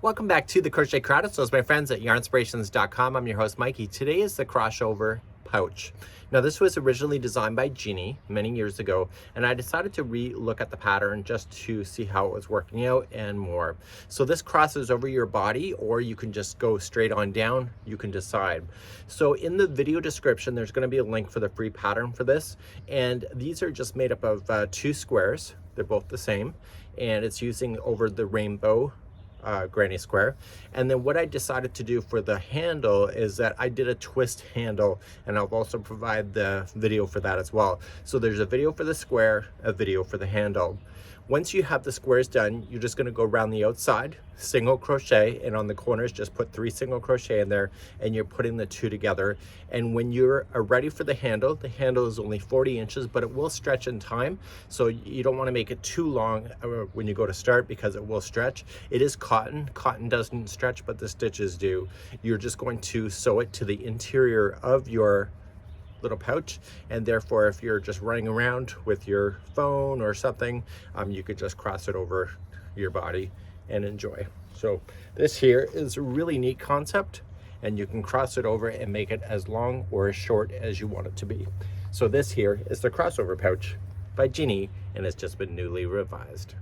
Welcome back to the Crochet Crowd. So it's my friends at yarnspirations.com. I'm your host, Mikey. Today is the crossover pouch. Now this was originally designed by Jeannie many years ago, and I decided to re-look at the pattern just to see how it was working out and more. So this crosses over your body, or you can just go straight on down, you can decide. So in the video description, there's going to be a link for the free pattern for this, and these are just made up of 2 squares. They're both the same, and it's using over the rainbow granny square. And then what I decided to do for the handle is that I did a twist handle, and I'll also provide the video for that as well. So there's a video for the square, a video for the handle. Once you have the squares done, you're just going to go around the outside, single crochet, and on the corners just put 3 single crochet in there, and you're putting the 2 together. And when you're ready for the handle is only 40 inches, but it will stretch in time, so you don't want to make it too long when you go to start, because it will stretch. It is cotton doesn't stretch, but the stitches do. You're just going to sew it to the interior of your little pouch, and therefore if you're just running around with your phone or something, you could just cross it over your body and enjoy. So this here is a really neat concept, and you can cross it over and make it as long or as short as you want it to be. So this here is the crossover pouch by Jeannie, and it's just been newly revised.